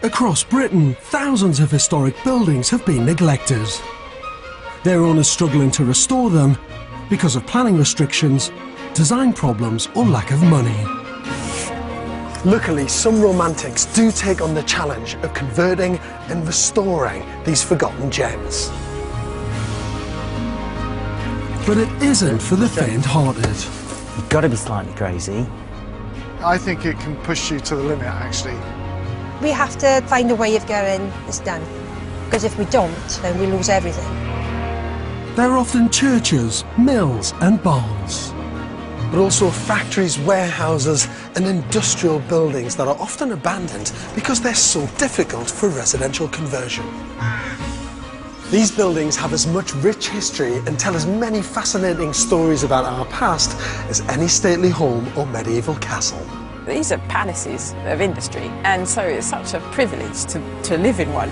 Across Britain, thousands of historic buildings have been neglected. Their owners struggling to restore them because of planning restrictions, design problems or lack of money. Luckily, some romantics do take on the challenge of converting and restoring these forgotten gems. But it isn't for the faint-hearted. You've got to be slightly crazy. I think it can push you to the limit, actually. We have to find a way of getting this done, because if we don't, then we lose everything. They're often churches, mills and barns. But also factories, warehouses and industrial buildings that are often abandoned because they're so difficult for residential conversion. These buildings have as much rich history and tell as many fascinating stories about our past as any stately home or medieval castle. These are palaces of industry, and so it's such a privilege to live in one.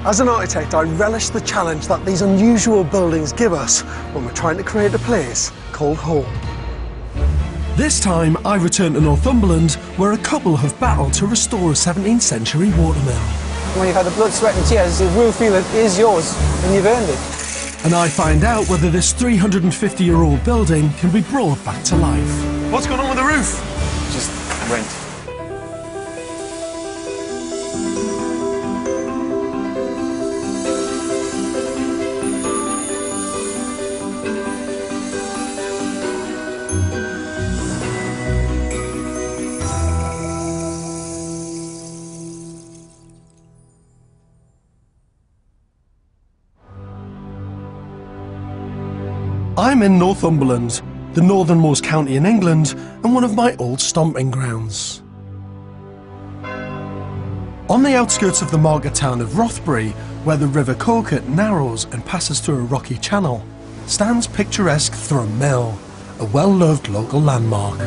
As an architect, I relish the challenge that these unusual buildings give us when we're trying to create a place called home. This time I return to Northumberland, where a couple have battled to restore a 17th century watermill. When you've had the blood, sweat and tears, you will feel it is yours and you've earned it. And I find out whether this 350-year-old building can be brought back to life. What's going on with the roof? Just went. I'm in Northumberland, the northernmost county in England and one of my old stomping grounds. On the outskirts of the market town of Rothbury, where the River Coquet narrows and passes through a rocky channel, stands picturesque Thrum Mill, a well-loved local landmark.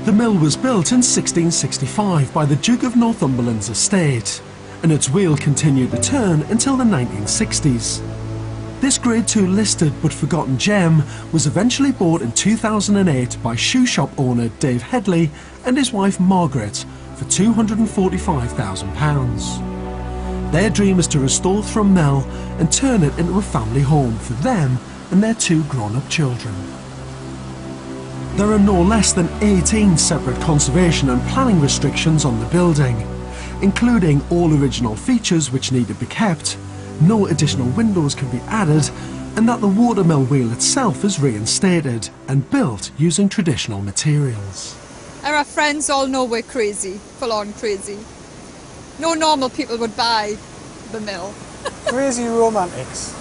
The mill was built in 1665 by the Duke of Northumberland's estate, and its wheel continued to turn until the 1960s. This Grade 2 listed but forgotten gem was eventually bought in 2008 by shoe shop owner Dave Headley and his wife Margaret for £245,000. Their dream is to restore Thrum Mill and turn it into a family home for them and their two grown-up children. There are no less than 18 separate conservation and planning restrictions on the building, including all original features which need to be kept, no additional windows can be added, and that the watermill wheel itself is reinstated and built using traditional materials. Our friends all know we're crazy, full on crazy. No normal people would buy the mill. Crazy romantics.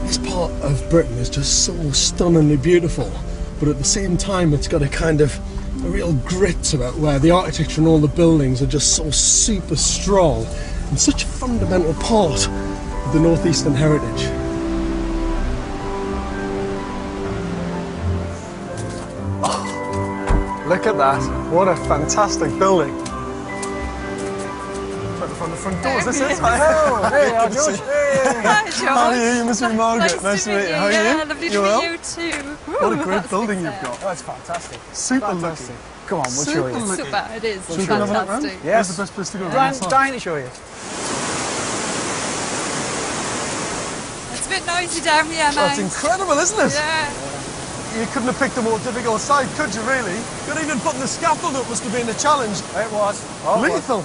This part of Britain is just so stunningly beautiful, but at the same time it's got a kind of a real grit to it, where the architecture and all the buildings are just so super strong and such a fundamental part of the northeastern heritage. Oh, look at that, what a fantastic building. From the front doors, this is. Oh, hey, George. Hey. Hi, George. How are you? You must be Margaret. Nice to meet you. How are you? Yeah, lovely to meet you too. What a great building you've got. That's fantastic. Super Fantastic. lucky. Come on, we'll show you. Lucky. Super, it is. Should we go and have a look round? Fantastic. Yes. Where's the best place to go? Dying to show you. It's a bit noisy down here, That's mate. incredible, isn't it? Yeah. You couldn't have picked a more difficult side, could you, really? Not even putting the scaffold up must have been a challenge. It was. Oh, Lethal.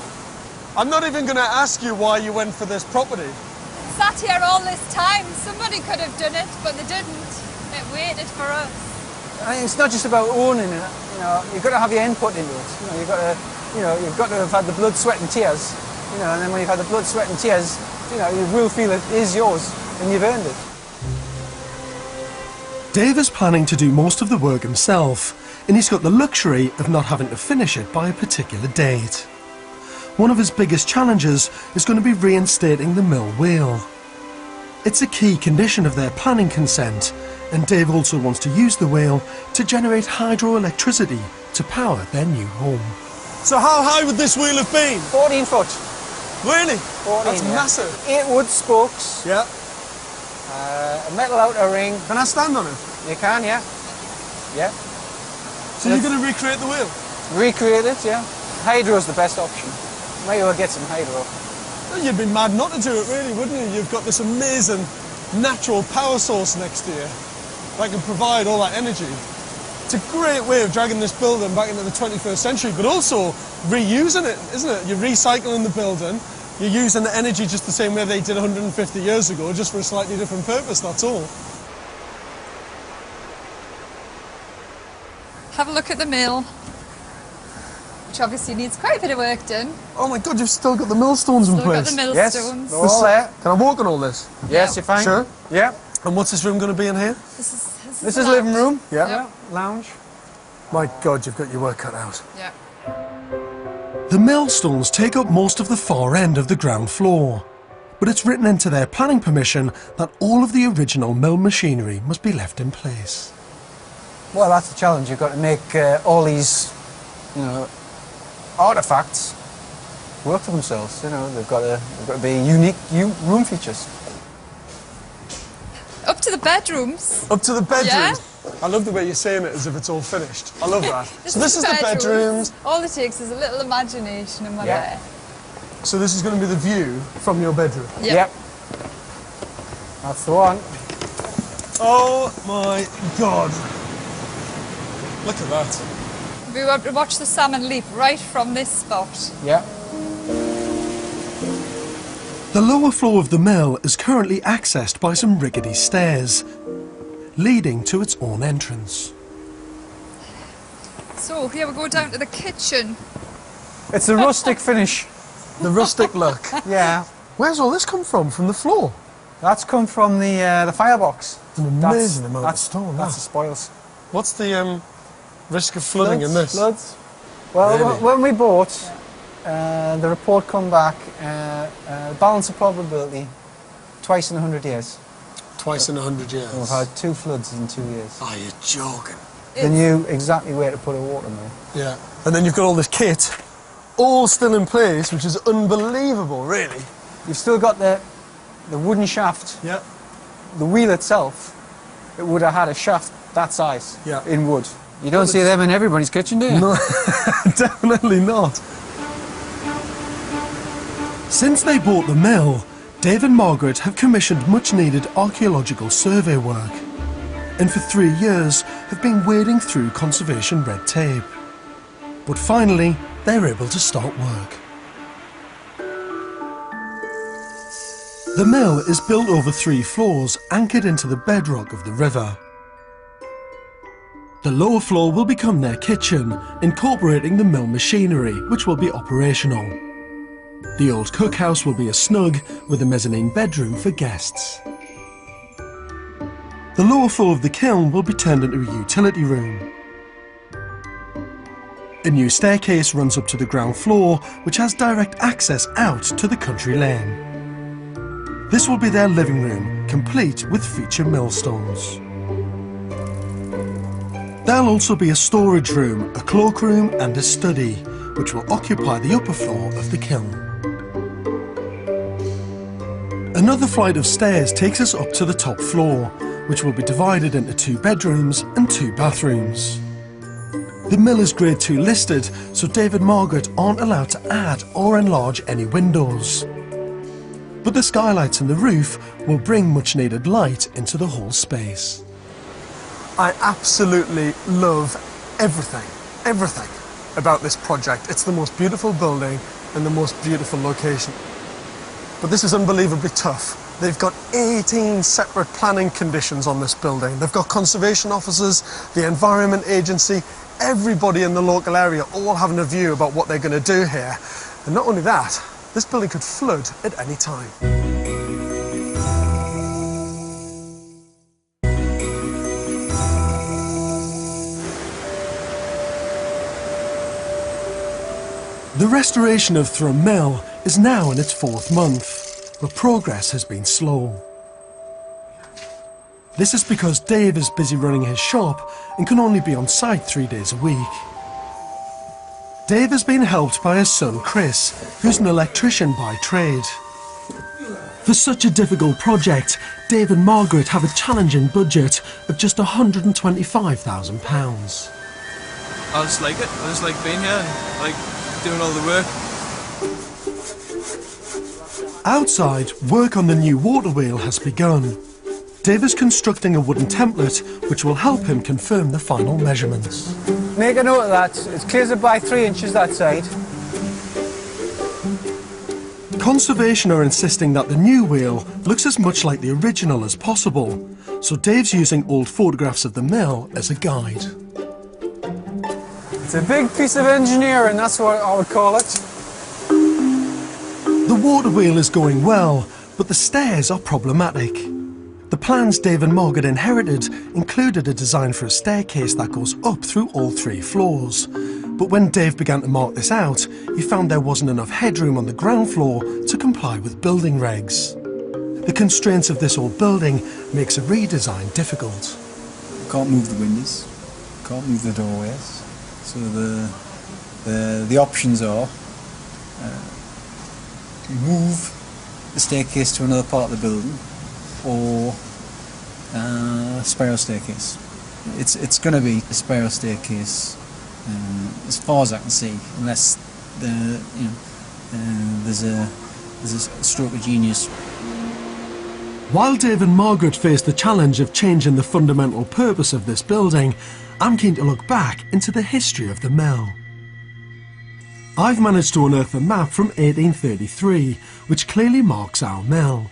I'm not even going to ask you why you went for this property. Sat here all this time. Somebody could have done it, but they didn't. It waited for us. I mean, it's not just about owning it. You know, you've got to have your input into it. You know, you've got to have had the blood, sweat and tears. You know, and then when you've had the blood, sweat and tears, you know, you will feel it is yours and you've earned it. Dave is planning to do most of the work himself, and he's got the luxury of not having to finish it by a particular date. One of his biggest challenges is going to be reinstating the mill wheel. It's a key condition of their planning consent, and Dave also wants to use the wheel to generate hydroelectricity to power their new home. So how high would this wheel have been? 14 foot. Really? 14, That's yeah. massive. 8 wood spokes. Yeah. A metal outer ring. Can I stand on it? You can, yeah. Yeah. So So you're going to recreate the wheel? Recreate it, yeah. Hydro's the best option. Might as well get some hydro. Well, you'd be mad not to do it, really, wouldn't you? You've got this amazing natural power source next to you that can provide all that energy. It's a great way of dragging this building back into the 21st century, but also reusing it, isn't it? You're recycling the building, you're using the energy just the same way they did 150 years ago, just for a slightly different purpose, that's all. Have a look at the mill, which obviously needs quite a bit of work done. Oh my God, you've still got the millstones in Still got place. the millstones. Yes, they're all there. Can I walk on all this? Yes, you're fine. Sure. Yeah. And what's this room going to be in here? This is living room. Yeah. Lounge. My God, you've got your work cut out. Yeah. The millstones take up most of the far end of the ground floor, but it's written into their planning permission that all of the original mill machinery must be left in place. Well, that's the challenge. You've got to make all these, you know, artifacts work for themselves. You know, they've got to be unique room features. Up to the bedrooms. Up to the bedrooms. Yeah. I love the way you're saying it as if it's all finished. I love that. So this is the bedrooms. All it takes is a little imagination and we're there. So this is going to be the view from your bedroom. Yep. That's the one. Oh my God. Look at that. We want to watch the salmon leap right from this spot. Yeah. The lower floor of the mill is currently accessed by some rickety stairs, leading to its own entrance. So here we go down to the kitchen. It's a rustic finish. The rustic look. Yeah. Where's all this come from? From the floor? That's come from the firebox. An amazing amount of stone. That's the spoils. What's the risk of flooding in this? Floods. Well, Really? when we bought, the report come back, balance of probability, twice in 100 years. Twice in 100 years. We've had 2 floods in 2 years. Oh, you're joking. They knew exactly where to put a water mill. Yeah. And then you've got all this kit, all still in place, which is unbelievable, really. You've still got the wooden shaft. Yeah. The wheel itself, it would have had a shaft that size in wood. You don't see them in everybody's kitchen, do you? No, definitely not. Since they bought the mill, Dave and Margaret have commissioned much-needed archaeological survey work, and for 3 years have been wading through conservation red tape. But finally, they're able to start work. The mill is built over 3 floors, anchored into the bedrock of the river. The lower floor will become their kitchen, incorporating the mill machinery, which will be operational. The old cookhouse will be a snug, with a mezzanine bedroom for guests. The lower floor of the kiln will be turned into a utility room. A new staircase runs up to the ground floor, which has direct access out to the country lane. This will be their living room, complete with feature millstones. There'll also be a storage room, a cloakroom and a study, which will occupy the upper floor of the kiln. Another flight of stairs takes us up to the top floor, which will be divided into 2 bedrooms and 2 bathrooms. The mill is Grade 2 listed, so Dave and Margaret aren't allowed to add or enlarge any windows. But the skylights in the roof will bring much needed light into the whole space. I absolutely love everything about this project. It's the most beautiful building and the most beautiful location. But this is unbelievably tough. They've got 18 separate planning conditions on this building. They've got conservation officers, the Environment Agency, everybody in the local area all having a view about what they're going to do here. And not only that, this building could flood at any time. The restoration of Thrum Mill is now in its 4th month, but progress has been slow. This is because Dave is busy running his shop and can only be on site 3 days a week. Dave has been helped by his son Chris, who's an electrician by trade. For such a difficult project, Dave and Margaret have a challenging budget of just £125,000. I just like it. I just like being here and like doing all the work. Outside, work on the new water wheel has begun. Dave is constructing a wooden template which will help him confirm the final measurements. Make a note of that. It's clears it by 3 inches that side. Conservation are insisting that the new wheel looks as much like the original as possible, so Dave's using old photographs of the mill as a guide. It's a big piece of engineering, that's what I would call it. The water wheel is going well, but the stairs are problematic. The plans Dave and Margaret inherited included a design for a staircase that goes up through all 3 floors. But when Dave began to mark this out, he found there wasn't enough headroom on the ground floor to comply with building regs. The constraints of this old building makes a redesign difficult. Can't move the windows, can't move the doorways. So the options are move the staircase to another part of the building, or spiral staircase. It's going to be a spiral staircase as far as I can see, unless there's a stroke of genius. While Dave and Margaret face the challenge of changing the fundamental purpose of this building, I'm keen to look back into the history of the mill. I've managed to unearth a map from 1833, which clearly marks our mill.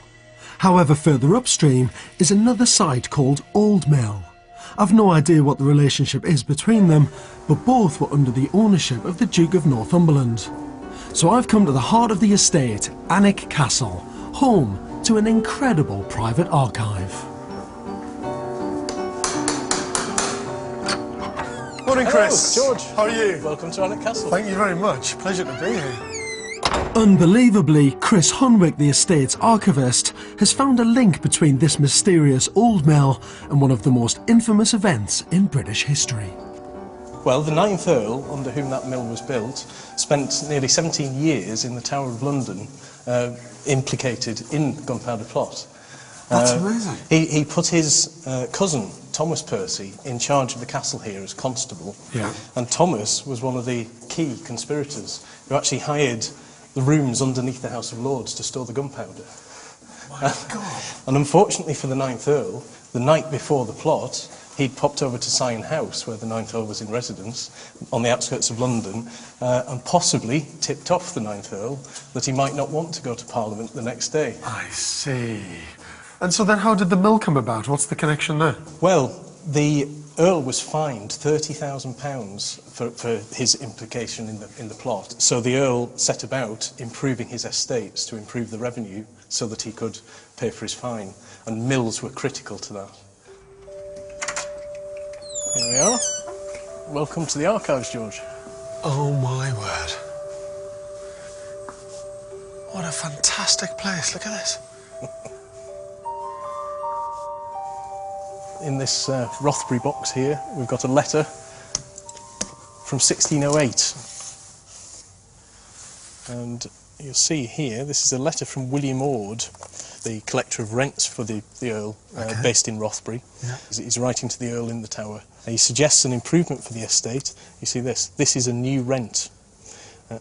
However, further upstream is another site called Old Mill. I've no idea what the relationship is between them, but both were under the ownership of the Duke of Northumberland. So I've come to the heart of the estate, Alnwick Castle, home to an incredible private archive. Morning, Chris. Hello, George. How are you? Welcome to Alnwick Castle. Thank you very much. Pleasure to be here. Unbelievably, Chris Hunwick, the estate's archivist, has found a link between this mysterious old mill and one of the most infamous events in British history. Well, the 9th Earl, under whom that mill was built, spent nearly 17 years in the Tower of London implicated in Gunpowder Plot. That's amazing. He put his cousin, Thomas Percy, in charge of the castle here as constable. Yeah. And Thomas was one of the key conspirators who actually hired the rooms underneath the House of Lords to store the gunpowder. My God. And unfortunately for the 9th Earl, the night before the plot, he'd popped over to Sion House, where the 9th Earl was in residence, on the outskirts of London, and possibly tipped off the 9th Earl that he might not want to go to Parliament the next day. I see. And so then how did the mill come about? What's the connection there? Well, the Earl was fined £30,000 for his implication in the plot. So the Earl set about improving his estates to improve the revenue so that he could pay for his fine. And mills were critical to that. Here we are. Welcome to the archives, George. Oh my word. What a fantastic place. Look at this. In this Rothbury box here, we've got a letter from 1608. And you'll see here, this is a letter from William Ord, the collector of rents for the Earl, based in Rothbury. Yeah. He's writing to the Earl in the Tower. He suggests an improvement for the estate. You see this. This is a new rent.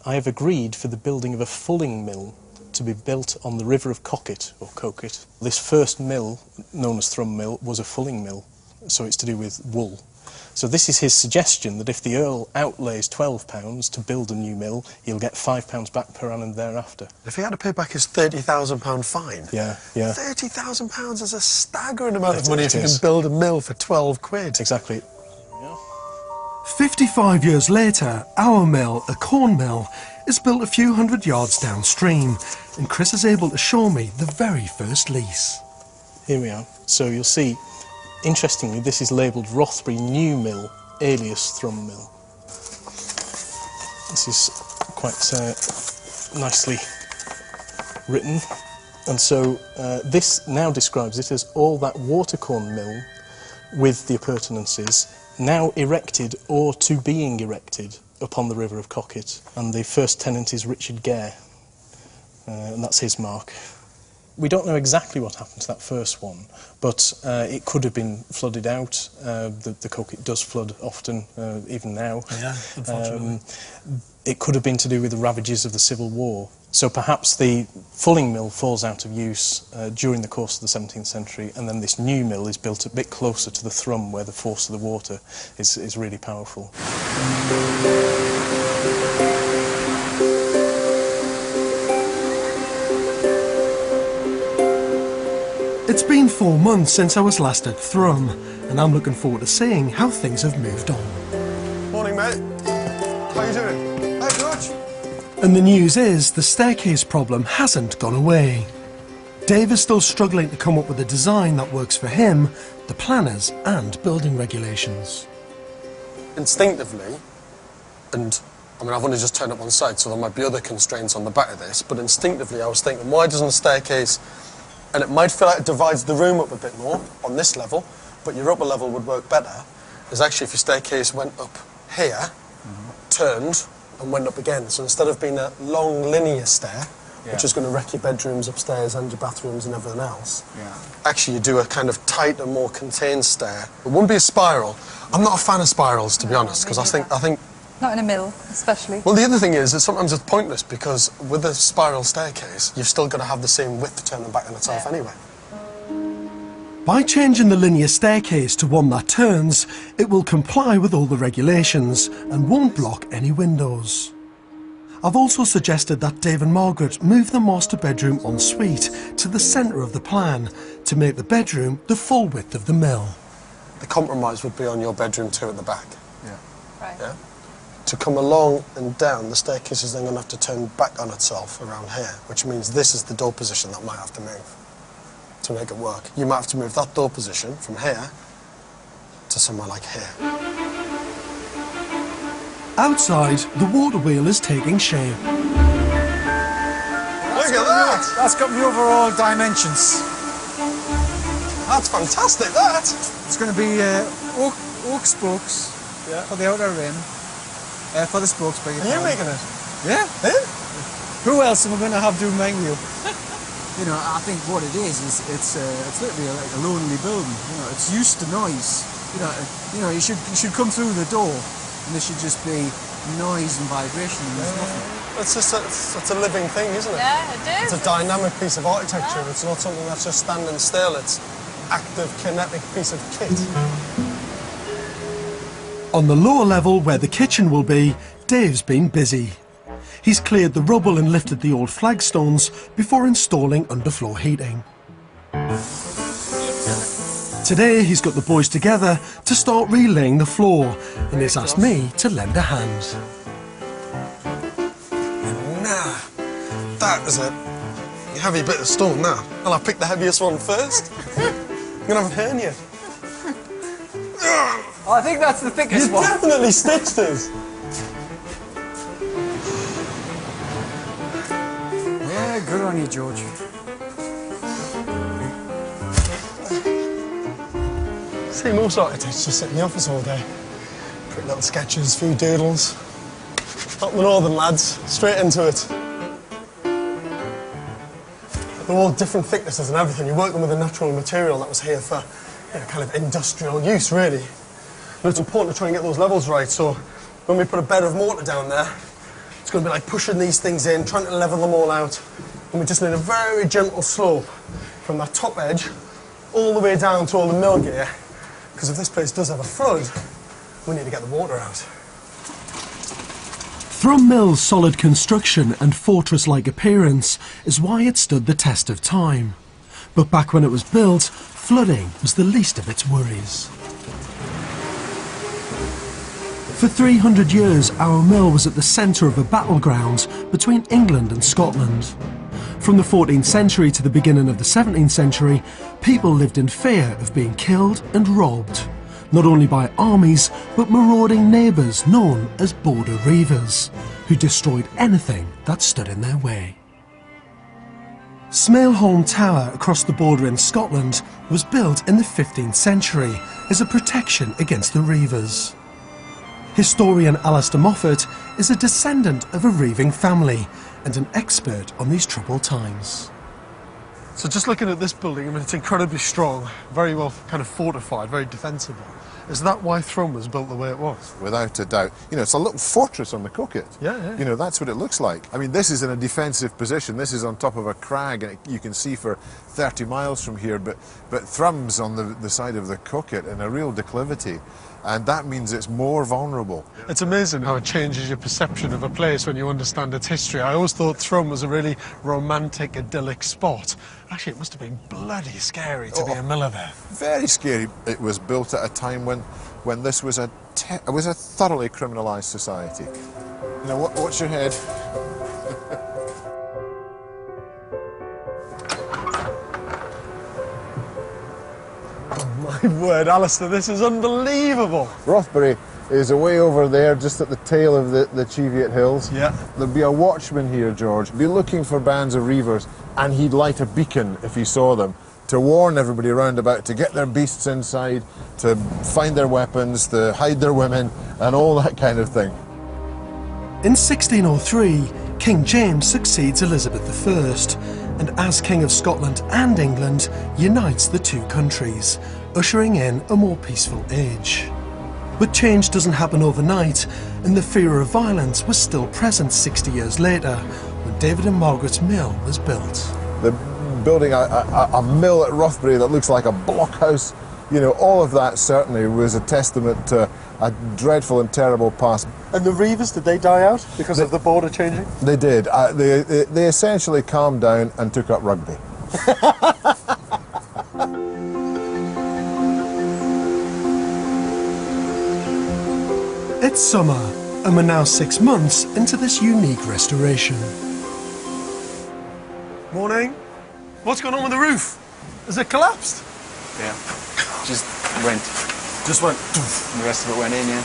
I have agreed for the building of a fulling mill to be built on the river of Coquet, or Coquet. This first mill, known as Thrum Mill, was a fulling mill, so it's to do with wool. So this is his suggestion, that if the Earl outlays £12 to build a new mill, he'll get £5 back per annum thereafter. If he had to pay back his £30,000 fine? Yeah. £30,000 is a staggering amount of money if you can build a mill for 12 quid. Exactly. 55 years later, our mill, a corn mill, is built a few hundred yards downstream, and Chris is able to show me the very first lease. Here we are. So you'll see, interestingly, this is labelled Rothbury New Mill, alias Thrum Mill. This is quite nicely written, and so this now describes it as all that watercorn mill with the appurtenances now erected or to being erected upon the river of Coquet, and the first tenant is Richard Gare, and that's his mark. We don't know exactly what happened to that first one, but it could have been flooded out. The Coquet does flood often, even now. Yeah, unfortunately. It could have been to do with the ravages of the Civil War. So perhaps the fulling mill falls out of use during the course of the 17th century, and then this new mill is built a bit closer to the Thrum, where the force of the water is really powerful. It's been 4 months since I was last at Thrum, and I'm looking forward to seeing how things have moved on. Morning, mate. How you doing? Hey, George. And the news is the staircase problem hasn't gone away. Dave is still struggling to come up with a design that works for him, the planners and building regulations. Instinctively, and I mean, I've only just turned up on site, so there might be other constraints on the back of this, but instinctively I was thinking, why doesn't the staircase, and it might feel like it divides the room up a bit more on this level, but your upper level would work better, is actually if your staircase went up here, turned, and went up again. So instead of being a long linear stair, which is going to wreck your bedrooms upstairs and your bathrooms and everything else, actually you do a kind of tighter, more contained stair. It wouldn't be a spiral. I'm not a fan of spirals, to be honest, because I think Not in a mill, especially. well, the other thing is that sometimes it's pointless, because with a spiral staircase, you've still got to have the same width turning back on itself anyway. By changing the linear staircase to one that turns, it will comply with all the regulations and won't block any windows. I've also suggested that Dave and Margaret move the master bedroom ensuite to the centre of the plan to make the bedroom the full width of the mill. The compromise would be on your bedroom too at the back. Right. Yeah? To come along and down, the staircase is then going to have to turn back on itself around here, which means this is the door position that might have to move to make it work. You might have to move that door position from here to somewhere like here. Outside, the water wheel is taking shape. Look at that! That's got the overall dimensions. That's fantastic, that! It's going to be oak spokes for the outer rim, for the spokes. Are you making it? Yeah. Yeah? Who else am I going to have doing my wheel? You know, I think what it is it's literally like a lonely building. You know, it's used to noise. You know, you should come through the door, and there should just be noise and vibration. And there's nothing. It's just it's a living thing, isn't it? Yeah, it is. It's a dynamic piece of architecture. It's not something that's just standing still. It's active, kinetic piece of kit. On the lower level, where the kitchen will be, Dave's been busy. He's cleared the rubble and lifted the old flagstones before installing underfloor heating. Today he's got the boys together to start relaying the floor and he's asked me to lend a hand. Nah, that is a heavy bit of stone now. Well, I picked the heaviest one first. I'm gonna have a hernia. I think that's the thickest one. You definitely stitched it. Yeah, good on you, George. See, most architects just sit in the office all day. Pretty little sketches, few doodles. Not the northern lads, straight into it. They're all different thicknesses and everything. You're working with a natural material that was here for kind of industrial use, really. But it's important to try and get those levels right, so when we put a bed of mortar down there, it's going to be like pushing these things in, trying to level them all out. And we just need a very gentle slope from that top edge all the way down to all the mill gear, because if this place does have a flood, we need to get the water out. Thrum Mill's solid construction and fortress-like appearance is why it stood the test of time. But back when it was built, flooding was the least of its worries. For 300 years, our mill was at the centre of a battleground between England and Scotland. From the 14th century to the beginning of the 17th century, people lived in fear of being killed and robbed, not only by armies, but marauding neighbours known as border reivers, who destroyed anything that stood in their way. Smailholm Tower across the border in Scotland was built in the 15th century as a protection against the reivers. Historian Alistair Moffat is a descendant of a reiving family and an expert on these troubled times. So just looking at this building, I mean, it's incredibly strong, very well kind of fortified, very defensible. Is that why Thrum was built the way it was? Without a doubt. You know, it's a little fortress on the Coquet. Yeah. You know, that's what it looks like. I mean, this is in a defensive position. This is on top of a crag, and you can see for 30 miles from here, but Thrum's on the side of the Coquet in a real declivity, and that means it's more vulnerable. It's amazing how it changes your perception of a place when you understand its history. I always thought Thrum was a really romantic, idyllic spot. Actually, it must have been bloody scary to be a miller there. Very scary. It was built at a time when this was a thoroughly criminalised society. Now, what's your head? Oh my word, Alistair, this is unbelievable. Rothbury is away over there, just at the tail of the Cheviot Hills. Yeah. There'd be a watchman here, George, be looking for bands of reivers, and he'd light a beacon if he saw them, to warn everybody around about, to get their beasts inside, to find their weapons, to hide their women, and all that kind of thing. In 1603, King James succeeds Elizabeth I, and as King of Scotland and England, unites the two countries, ushering in a more peaceful age. But change doesn't happen overnight, and the fear of violence was still present 60 years later, when David and Margaret's mill was built. The building a mill at Rothbury that looks like a blockhouse, you know, all of that certainly was a testament to a dreadful and terrible past. And the reivers, did they die out because of the border changing? They did. They essentially calmed down and took up rugby. It's summer, and we're now 6 months into this unique restoration. Morning. What's going on with the roof? Has it collapsed? Yeah, just went. Just went. And the rest of it went in, yeah.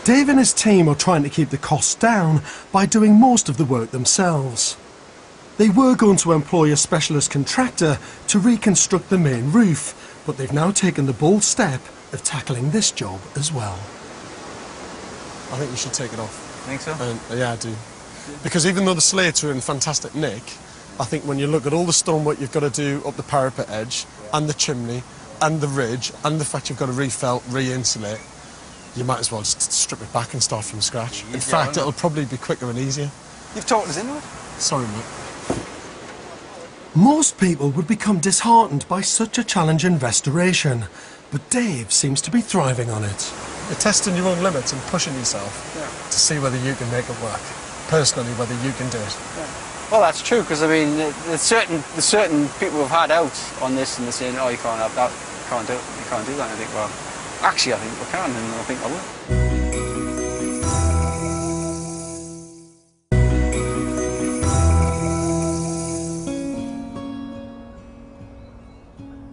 Dave and his team are trying to keep the costs down by doing most of the work themselves. They were going to employ a specialist contractor to reconstruct the main roof, but they've now taken the bold step of tackling this job as well. I think you should take it off. Think so? Yeah, I do. Because even though the slates are in fantastic nick, I think when you look at all the stonework you've got to do up the parapet edge, and the chimney, and the ridge, and the fact you've got to refelt, re-insulate, you might as well just strip it back and start from scratch. In fact, it'll probably be quicker and easier. You've talked us into it? Sorry, mate. Most people would become disheartened by such a challenging restoration, but Dave seems to be thriving on it. You're testing your own limits and pushing yourself to see whether you can make it work. Personally, whether you can do it. Yeah. Well, that's true, because I mean, there's certain people who've had out on this and they're saying, oh, you can't have that, you can't do that. And I think, well, actually, I think we can, and I think I will.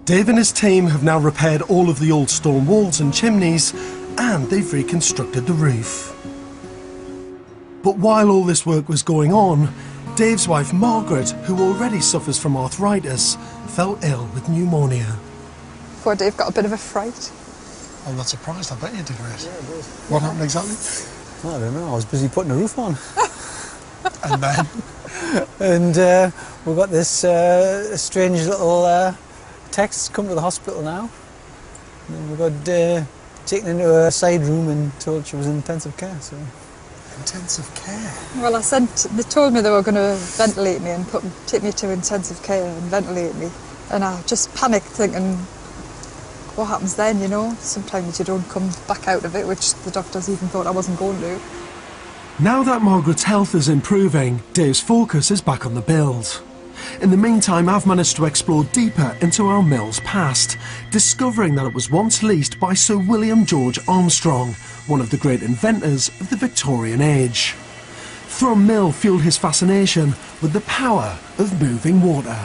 Dave and his team have now repaired all of the old stone walls and chimneys, and they've reconstructed the roof. But while all this work was going on, Dave's wife Margaret, who already suffers from arthritis, fell ill with pneumonia. Poor Dave got a bit of a fright. I'm not surprised, I bet you did, Rhys. Yeah, what happened exactly? I don't know, I was busy putting the roof on. And then? And we've got this strange little text come to the hospital now. And we got taken into a side room and told she was in intensive care. So. Intensive care? Well, they told me they were going to ventilate me and take me to intensive care and ventilate me. And I just panicked thinking, what happens then, you know? Sometimes you don't come back out of it, which the doctors even thought I wasn't going to. Now that Margaret's health is improving, Dave's focus is back on the build. In the meantime, I've managed to explore deeper into our mill's past, discovering that it was once leased by Sir William George Armstrong, one of the great inventors of the Victorian age. Thrum Mill fueled his fascination with the power of moving water.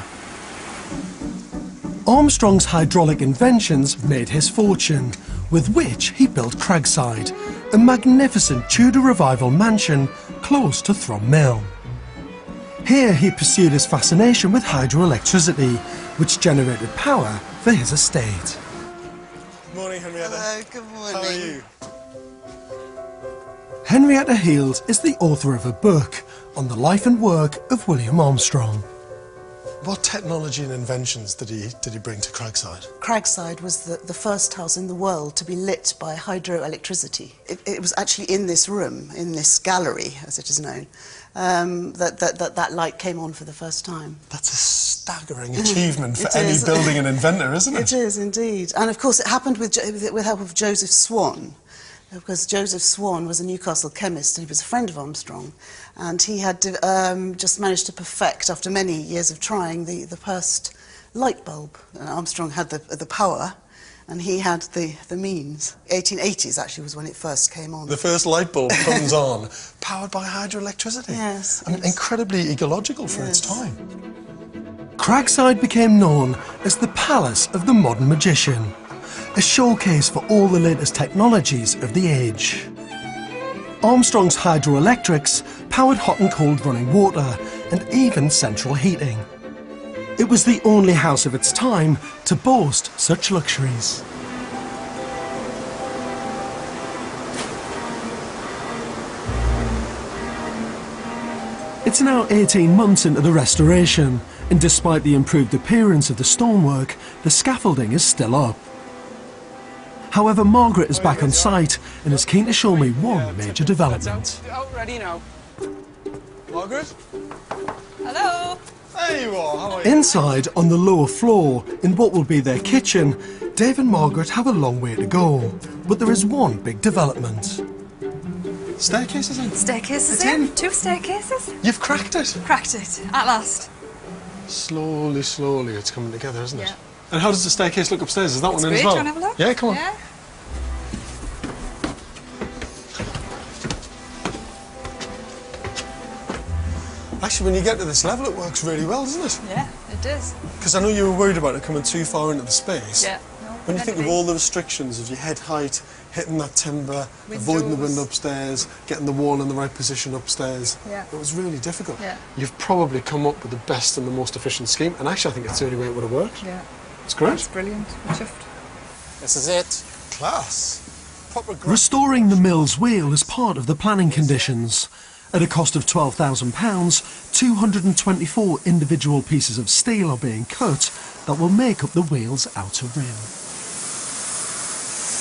Armstrong's hydraulic inventions made his fortune, with which he built Cragside, a magnificent Tudor Revival mansion close to Thrum Mill. Here he pursued his fascination with hydroelectricity, which generated power for his estate. Good morning, Henrietta. Hello, good morning. How are you? Henrietta Heald is the author of a book on the life and work of William Armstrong. What technology and inventions did he bring to Cragside? Cragside was the first house in the world to be lit by hydroelectricity. It was actually in this room, in this gallery, as it is known, that light came on for the first time. That's a staggering achievement for any building and inventor, isn't it? It is indeed. And of course it happened with help of Joseph Swan, because Joseph Swan was a Newcastle chemist and he was a friend of Armstrong, and he had just managed to perfect, after many years of trying, the first light bulb. Armstrong had the power and he had the means. 1880s actually was when it first came on. The first light bulb comes on, powered by hydroelectricity. Yes. I mean, incredibly ecological for its time. Cragside became known as the Palace of the Modern Magician, a showcase for all the latest technologies of the age. Armstrong's hydroelectrics powered hot and cold running water and even central heating. It was the only house of its time to boast such luxuries. It's now 18 months into the restoration, and despite the improved appearance of the stonework, the scaffolding is still up. However, Margaret is back on site and is keen to show me one major development. Out ready now. Margaret? Hello. There you are, how are you? Inside, on the lower floor, in what will be their kitchen, Dave and Margaret have a long way to go. But there is one big development. Staircases in? Staircases in. 2 staircases. You've cracked it? Cracked it, at last. Slowly, slowly it's coming together, isn't it? Yeah. And how does the staircase look upstairs? Is that one in Great. as well? Do you want to have a look? Yeah, come on. Yeah. Actually, when you get to this level, it works really well, doesn't it? Yeah, it does. Because I know you were worried about it coming too far into the space. Yeah. When you think of all the restrictions of your head height, hitting that timber, avoiding the wind upstairs, getting the wall in the right position upstairs, it was really difficult. Yeah. You've probably come up with the best and the most efficient scheme, and actually I think it's the only way it would have worked. Yeah. It's great. It's brilliant. I'm chuffed. This is it. Class. Proper Restoring the mill's wheel is part of the planning conditions. At a cost of £12,000, 224 individual pieces of steel are being cut that will make up the wheel's outer rim.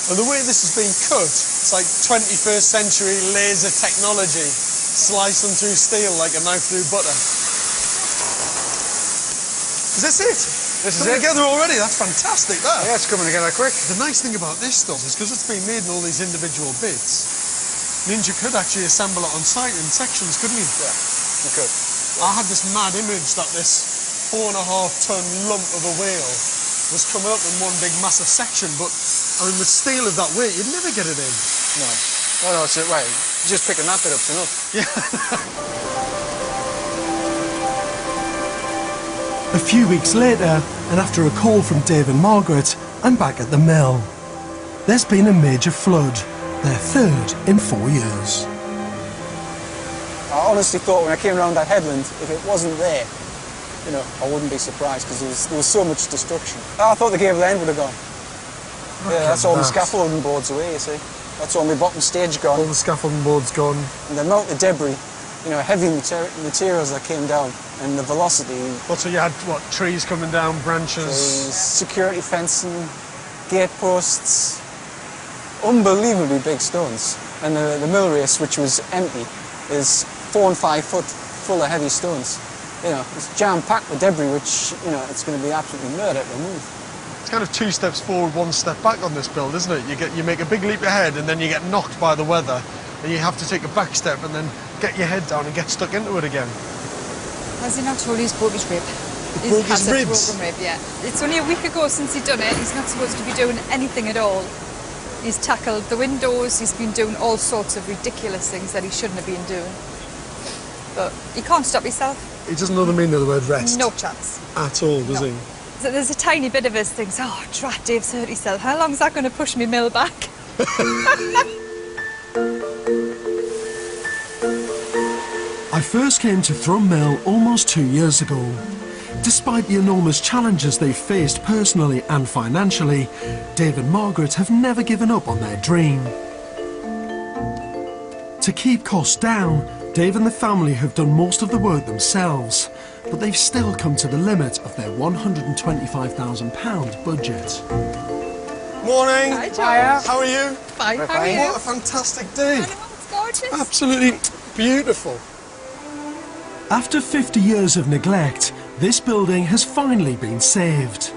And the way this has been cut, it's like 21st century laser technology, slicing through steel like a knife through butter. Is this it? This is coming it. together already? That's fantastic, that. Yeah, it's coming together quick. The nice thing about this stuff is because it's been made in all these individual bits, means you could actually assemble it on site in sections, couldn't you? Yeah, you could. I had this mad image that this 4.5-ton lump of a whale was coming up in one big massive section, but I mean, with steel of that weight, you'd never get it in. No. No, it's right. Just picking that bit up's enough. Yeah. A few weeks later, and after a call from Dave and Margaret, I'm back at the mill. There's been a major flood, their third in 4 years. I honestly thought when I came around that headland, if it wasn't there, you know, I wouldn't be surprised because there was so much destruction. I thought the gable end would have gone. Yeah, that's all the scaffolding boards away, you see. That's all my bottom stage gone. All the scaffolding boards gone. And the amount of debris, you know, heavy materials that came down, and the velocity. What, so you had, what, trees coming down, branches? Trees, security fencing, gate posts, unbelievably big stones. And the mill race, which was empty, is 4 and 5 foot full of heavy stones. You know, it's jam-packed with debris, which, you know, it's going to be absolutely murder to remove. It's kind of 2 steps forward, 1 step back on this build, isn't it? You make a big leap ahead and then you get knocked by the weather and you have to take a back step and then get your head down and get stuck into it again. Has he not told you he's broke his rib? He broke his ribs? He's broken rib, yeah. It's only a week ago since he'd done it. He's not supposed to be doing anything at all. He's tackled the windows, he's been doing all sorts of ridiculous things that he shouldn't have been doing. But he can't stop himself. He doesn't know the meaning of the word rest? No chance. At all, does he? So there's a tiny bit of us thinks, oh, drat, Dave's hurt himself. How long is that going to push me mill back? I first came to Thrum Mill almost 2 years ago. Despite the enormous challenges they've faced personally and financially, Dave and Margaret have never given up on their dream. To keep costs down, Dave and the family have done most of the work themselves, but they've still come to the limit of their £125,000 budget. Morning. Hi, George. How are you? Fine, how are you? What a fantastic day. I know, it's gorgeous. Absolutely beautiful. After 50 years of neglect, this building has finally been saved.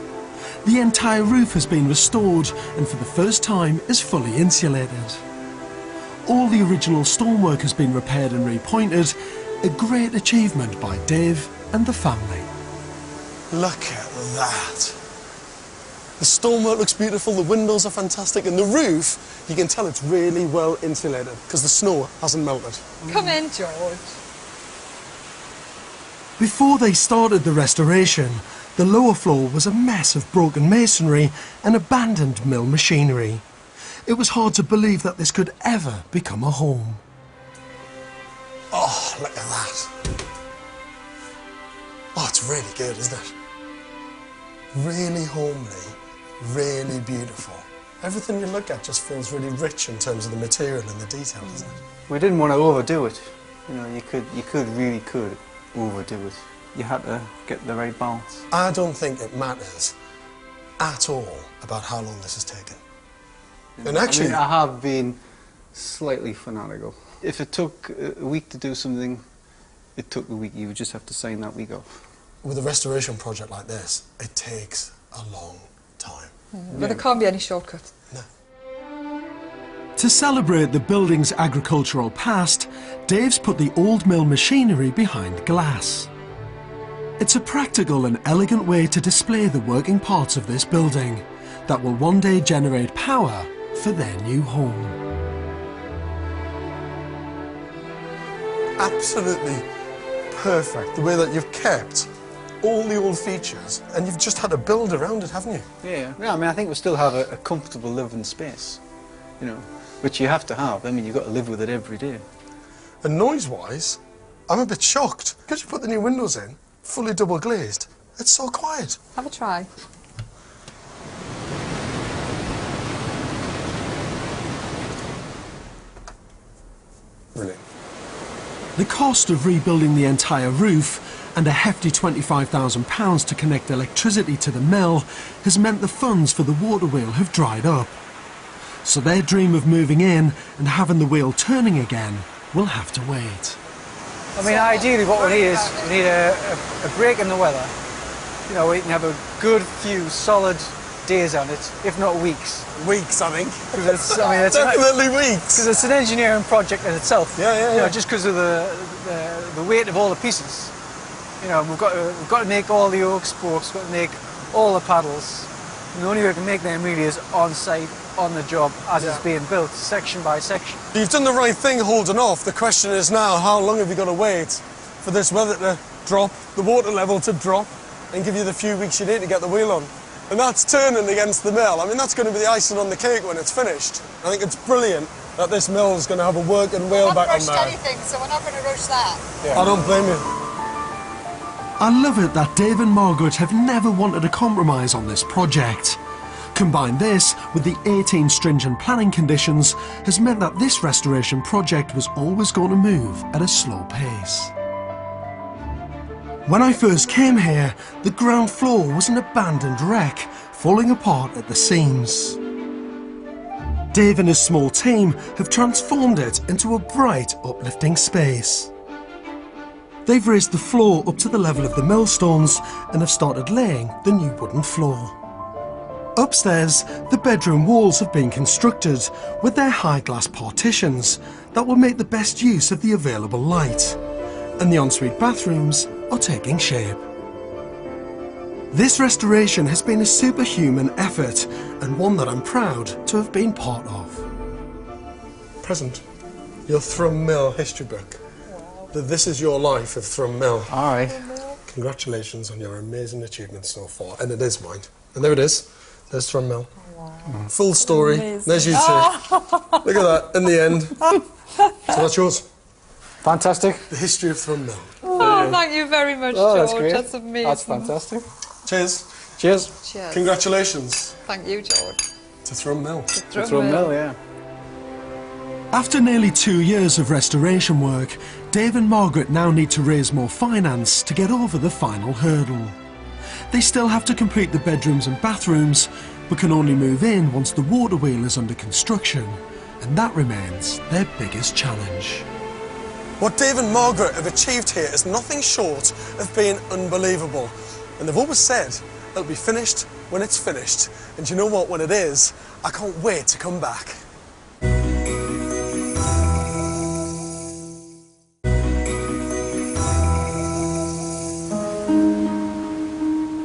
The entire roof has been restored and for the first time is fully insulated. All the original stonework has been repaired and repointed, a great achievement by Dave and the family. Look at that. The stonework looks beautiful, the windows are fantastic, and the roof, you can tell it's really well insulated because the snow hasn't melted. Come in, George. Before they started the restoration, the lower floor was a mess of broken masonry and abandoned mill machinery. It was hard to believe that this could ever become a home. Oh, look at that. Oh, it's really good, isn't it? Really homely, really beautiful. Everything you look at just feels really rich in terms of the material and the detail, doesn't it? We didn't want to overdo it. You know, you could really overdo it. You had to get the right balance. I don't think it matters at all about how long this has taken. And actually, I have been slightly fanatical. If it took a week to do something, it took a week. You would just have to sign that week off. with a restoration project like this, it takes a long time. But there can't be any shortcut. No. To celebrate the building's agricultural past, Dave's put the old mill machinery behind glass. It's a practical and elegant way to display the working parts of this building that will one day generate power for their new home. Absolutely perfect, the way that you've kept all the old features and you've just had to build around it, haven't you? Yeah, I mean, I think we still have a comfortable living space, you know, which you have to have. I mean, you've got to live with it every day. And noise-wise, I'm a bit shocked. Because you put the new windows in, fully double glazed, it's so quiet. Have a try. Brilliant. The cost of rebuilding the entire roof and a hefty £25,000 to connect electricity to the mill has meant the funds for the water wheel have dried up. So their dream of moving in and having the wheel turning again will have to wait. I mean, ideally what we need is we need a break in the weather. You know, we can have a good few solid days on it, if not weeks. Weeks, I think. It's, I mean, it's definitely weeks. Because it's an engineering project in itself. Yeah. You know, just because of the weight of all the pieces. You know, we've got to make all the yoke spokes, we've got to make all the paddles. And the only way we can make them really is on site, on the job, as it's being built, section by section. You've done the right thing holding off. The question is now, how long have you got to wait for this weather to drop, the water level to drop, and give you the few weeks you need to get the wheel on? And that's turning against the mill. I mean, that's going to be the icing on the cake when it's finished. I think it's brilliant that this mill is going to have a working wheel back on there. We're not rushed anything, so we're not going to rush that. Yeah. I don't blame you. I love it that Dave and Margaret have never wanted a compromise on this project. Combine this with the 18 stringent planning conditions has meant that this restoration project was always going to move at a slow pace. When I first came here, the ground floor was an abandoned wreck, falling apart at the seams. Dave and his small team have transformed it into a bright, uplifting space. They've raised the floor up to the level of the millstones and have started laying the new wooden floor. Upstairs, the bedroom walls have been constructed with their high glass partitions that will make the best use of the available light, and the ensuite bathrooms are taking shape. This restoration has been a superhuman effort and one that I'm proud to have been part of. Present your Thrum Mill history book. That this is your life of Thrum Mill. All right. Congratulations on your amazing achievements so far. And it is mine. And there it is. There's Thrum Mill. Wow. Full story. Amazing. There's you two. Look at that, in the end. So that's yours. Fantastic. The history of Thrum Mill. Oh, thank you very much, George. That's great. That's amazing. That's fantastic. Cheers. Cheers. Cheers. Congratulations. Thank you, George. To Thrum Mill. Thrum Mill, yeah. After nearly 2 years of restoration work, Dave and Margaret now need to raise more finance to get over the final hurdle. They still have to complete the bedrooms and bathrooms, but can only move in once the water wheel is under construction, and that remains their biggest challenge. What Dave and Margaret have achieved here is nothing short of being unbelievable. And they've always said it'll be finished when it's finished. And you know what, when it is, I can't wait to come back.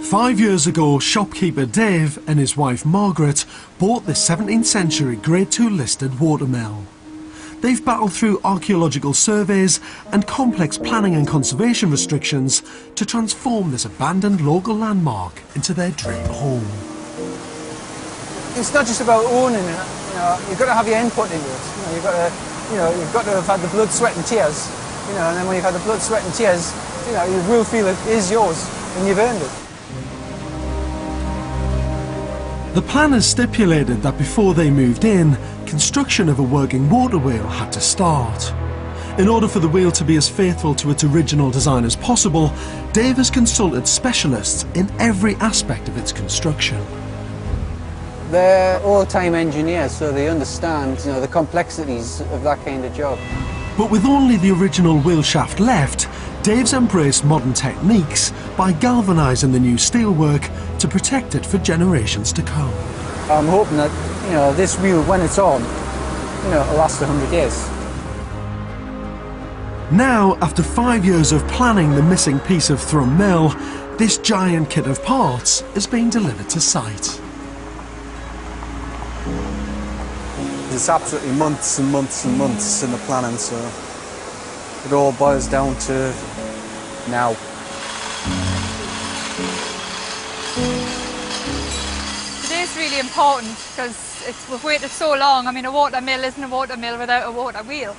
Five years ago, shopkeeper Dave and his wife Margaret bought this 17th century Grade 2 listed watermill. They've battled through archaeological surveys and complex planning and conservation restrictions to transform this abandoned local landmark into their dream home. It's not just about owning it, you know, you've got to have your input into it. You've got to have had the blood, sweat and tears, and then when you've had the blood, sweat and tears, you will feel it is yours and you've earned it. The planners stipulated that before they moved in, construction of a working water wheel had to start. In order for the wheel to be as faithful to its original design as possible, Dave has consulted specialists in every aspect of its construction. They're all-time engineers, so they understand the complexities of that kind of job. But with only the original wheel shaft left, Dave's embraced modern techniques by galvanising the new steelwork to protect it for generations to come. I'm hoping that this wheel, when it's on, it'll last 100 years. Now, after 5 years of planning the missing piece of Thrum Mill, this giant kit of parts is being delivered to site. There's absolutely months and months and months in the planning, so it all boils down to now. Today's really important because we've waited so long. I mean, a water mill isn't a water mill without a water wheel.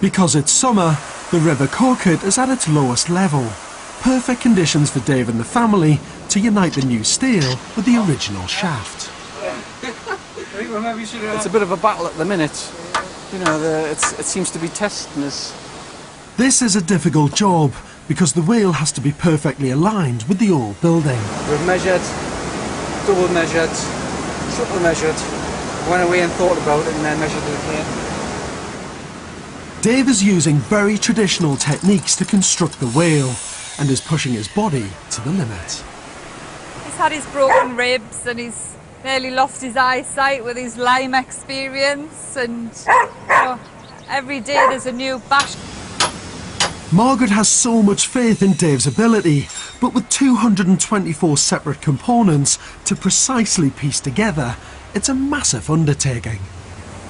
Because it's summer, the River Coquet is at its lowest level. Perfect conditions for Dave and the family to unite the new steel with the original shaft. It's a bit of a battle at the minute. It seems to be testing us. This is a difficult job because the wheel has to be perfectly aligned with the old building. We've measured, double measured, triple measured, went away and thought about it and then measured it again. Dave is using very traditional techniques to construct the wheel and is pushing his body to the limit. He's had his broken ribs and he's nearly lost his eyesight with his Lyme experience, and every day there's a new bash. Margaret has so much faith in Dave's ability, but with 224 separate components to precisely piece together, it's a massive undertaking.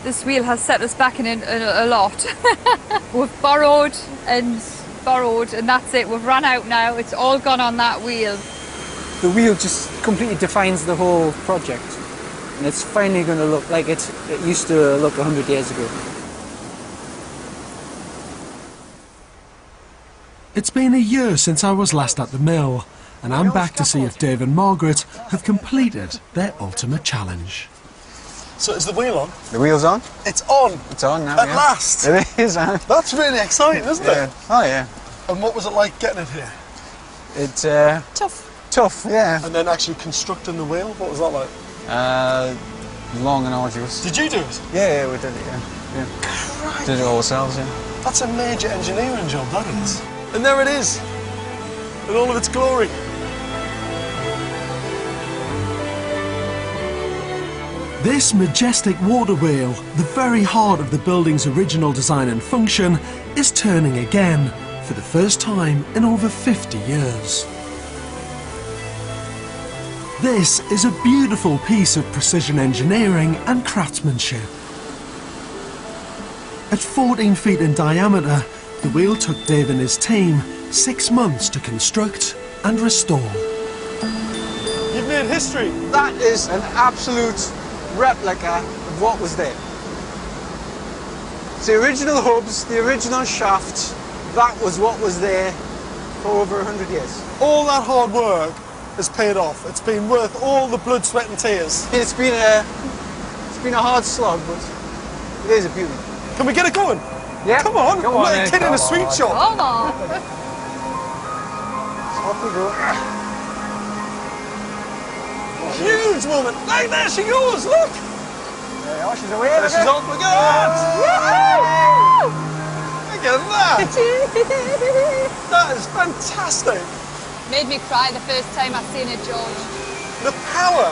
This wheel has set us back in a lot. We've borrowed and borrowed, and that's it. We've run out now. It's all gone on that wheel. The wheel just completely defines the whole project, and it's finally going to look like it used to look 100 years ago. It's been a year since I was last at the mill, and I'm back to see if Dave and Margaret have completed their ultimate challenge. So is the wheel on? The wheel's on? It's on! It's on now, At last! It is, huh? That's really exciting, isn't it? Oh, yeah. And what was it like getting it here? It's tough. Tough, yeah. And then actually constructing the wheel, what was that like? Long and arduous. Did you do it? Yeah, we did it, yeah. Right. Did it all ourselves, yeah. That's a major engineering job, that is. And there it is, in all of its glory. This majestic water wheel, the very heart of the building's original design and function, is turning again for the first time in over 50 years. This is a beautiful piece of precision engineering and craftsmanship. At 14 feet in diameter, the wheel took Dave and his team 6 months to construct and restore. You've made history. That is an absolute replica of what was there. It's the original hubs, the original shaft, that was what was there for over 100 years. All that hard work has paid off. It's been worth all the blood, sweat and tears. It's been a hard slog, but It is a beauty. Can we get it going? Yeah. Come on. Come I'm on, like a kid in a sweet shop. Come on. Off we go. Huge woman. Like, there she goes, look. Yeah, oh, she's away. There she's off. Look at that. Look at that. That is fantastic. Made me cry the first time I seen it, George. The power.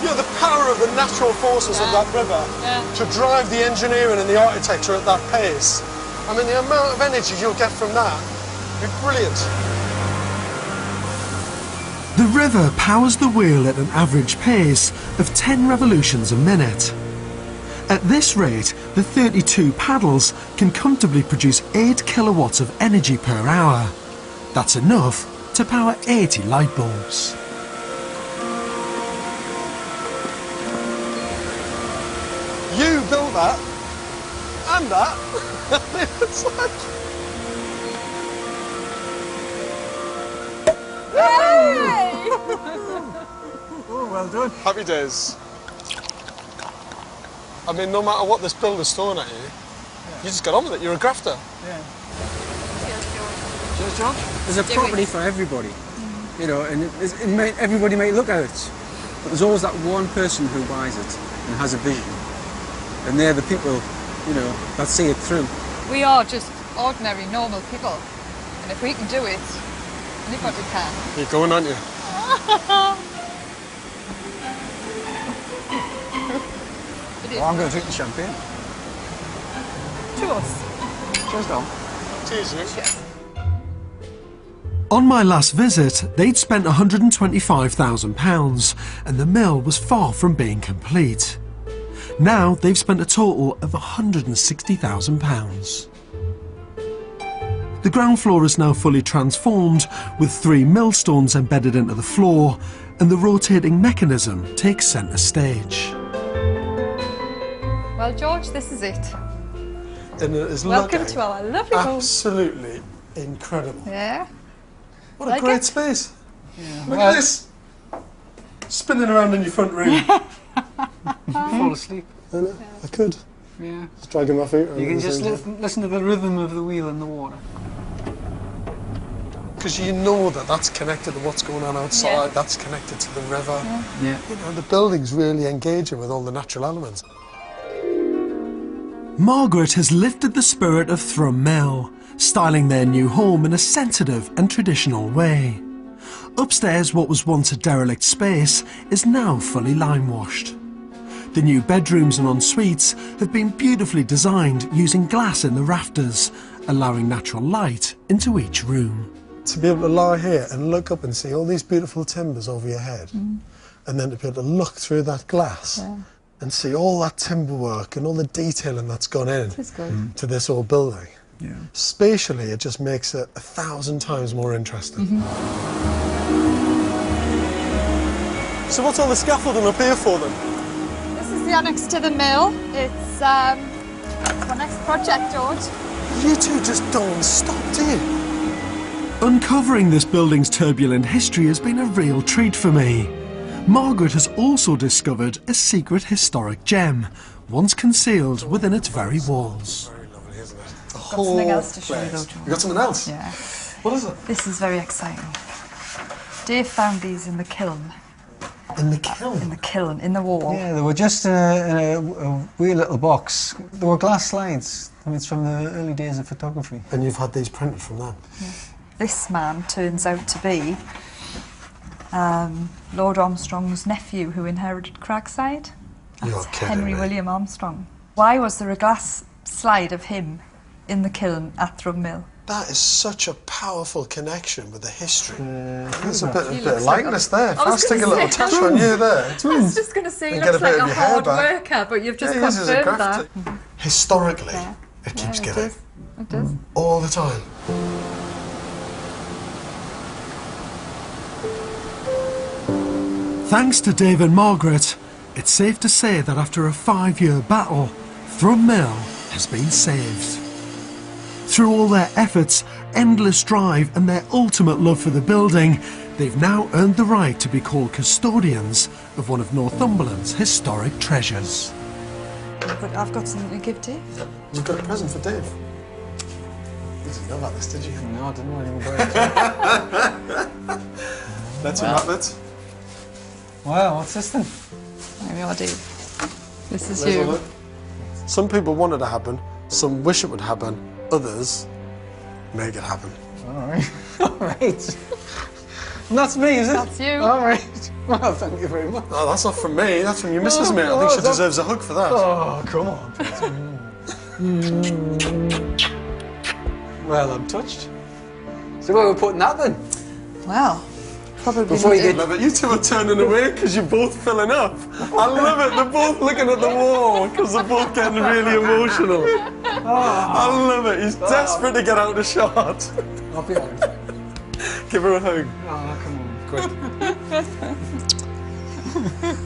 You know, the power of the natural forces of that river to drive the engineering and the architecture at that pace. I mean, the amount of energy you'll get from that would be brilliant. The river powers the wheel at an average pace of 10 revolutions a minute. At this rate, the 32 paddles can comfortably produce 8 kilowatts of energy per hour. That's enough to power 80 light bulbs. You built that, and that. It's like... Yay! Oh, well done. Happy days. I mean, no matter what this builder's throwing at you, you just get on with it. You're a grafter. Yeah. Cheers, George. There's a property for everybody, you know, and everybody might look at it, but there's always that one person who buys it and has a vision. And they're the people, you know, that see it through. We are just ordinary, normal people. And if we can do it, anybody can. You're going, aren't you? Oh, I'm going to drink the champagne. Cheers. Cheers, Dom. Cheers, Cheers. On my last visit, they'd spent £125,000 and the mill was far from being complete. Now they've spent a total of £160,000. The ground floor is now fully transformed with 3 millstones embedded into the floor, and the rotating mechanism takes centre stage. Well, George, this is it. And it is Welcome to our lovely home. Absolutely incredible. Yeah. What a Like great it? space. Yeah. Look at this. Spinning around in your front room. Fall asleep. I know, I could. Yeah. Just dragging my feet around. You can just listen to the rhythm of the wheel in the water. Because you know that that's connected to what's going on outside, that's connected to the river. Yeah. You know, the building's really engaging with all the natural elements. Margaret has lifted the spirit of Thrum Mill, styling their new home in a sensitive and traditional way. Upstairs, what was once a derelict space is now fully lime-washed. The new bedrooms and en-suites have been beautifully designed using glass in the rafters, allowing natural light into each room. To be able to lie here and look up and see all these beautiful timbers over your head, and then to be able to look through that glass and see all that timber work and all the detailing that's gone in to this old building. Yeah. Spatially, it just makes it 1,000 times more interesting. So what's all the scaffolding up here for then? This is the annex to the mill. It's my next project, George. You two just don't stop, do you? Uncovering this building's turbulent history has been a real treat for me. Margaret has also discovered a secret historic gem, once concealed within its very walls. Very lovely, isn't it? The Got something else to show you though, place. George. You got something else? Yeah. What is it? This is very exciting. Dave found these in the kiln. In the kiln? In the kiln, in the wall. Yeah, they were just in a wee little box. They were glass slides. I mean, it's from the early days of photography. And you've had these printed from them? Yeah. This man turns out to be Lord Armstrong's nephew who inherited Cragside. You're kidding Henry me. William Armstrong. Why was there a glass slide of him in the kiln at Thrum Mill? That is such a powerful connection with the history. There's a He bit looks of like likeness a- there. I If was I was taking a gonna little say- touch on you there. I was just going to say he And get looks a bit like of a your hair hard back. worker, but you've just Yeah, he is a confirmed that. grafter. Historically, it keeps Yeah, giving. It does. All the time. Thanks to Dave and Margaret, it's safe to say that after a 5-year battle, Thrum Mill has been saved. Through all their efforts, endless drive and their ultimate love for the building, they've now earned the right to be called custodians of one of Northumberland's historic treasures. But I've got something to give Dave. You've got a present for Dave. You didn't know about this, did you? No, I didn't know anything about it. Let's unwrap it. Wow, what's this then? There we are, Dave. This is Let's have a you. look. Some people want it to happen, some wish it would happen, others make it happen. Alright. Alright. And that's me, is it? That's you. Alright. Well, thank you very much. Oh, that's not from me, that's from your missus, mate. I think she deserves a hug for that. Oh, come on. Well, I'm touched. So where we're putting that then? Well, probably Before you need get- Love it. You two are turning away because you're both filling up. I love it. They're both looking at the wall because they're both getting really emotional. I love it. He's desperate to get out of shot. I'll be honest. Give her a hug. Oh, come on. Quick.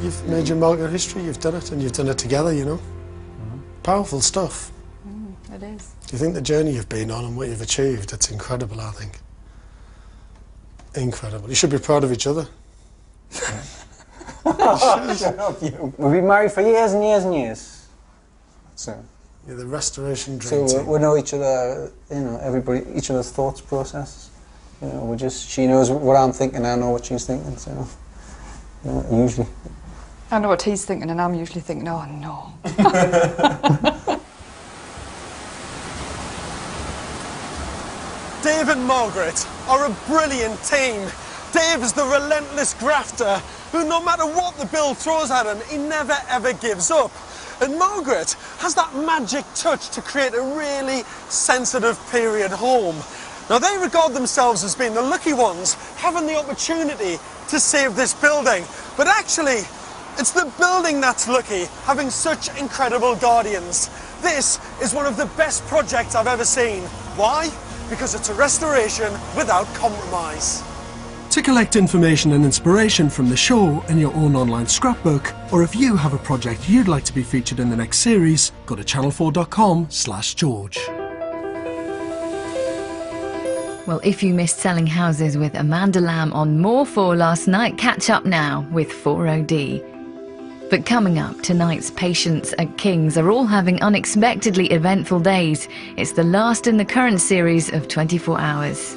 You've made your mark in history. You've done it, and you've done it together. You know, powerful stuff. It is. You think the journey you've been on and what you've achieved? It's incredible. I think. Incredible. You should be proud of each other. Shut up, you. We've been married for years and years and years. So. You're the restoration dream So team. we know each other, you know, everybody, each other's thoughts processes. You know, she knows what I'm thinking, I know what she's thinking, so, you know, usually. I know what he's thinking, and I'm usually thinking, oh no. Dave and Margaret are a brilliant team. Dave is the relentless grafter who, no matter what the bill throws at him, he never ever gives up. And Margaret has that magic touch to create a really sensitive period home. Now, they regard themselves as being the lucky ones, having the opportunity to save this building. But actually, it's the building that's lucky, having such incredible guardians. This is one of the best projects I've ever seen. Why? Because it's a restoration without compromise. To collect information and inspiration from the show in your own online scrapbook, or if you have a project you'd like to be featured in the next series, go to channel4.com/George. Well, if you missed Selling Houses with Amanda Lamb on More 4 last night, catch up now with 4OD. But coming up, tonight's patients at King's are all having unexpectedly eventful days. It's the last in the current series of 24 Hours.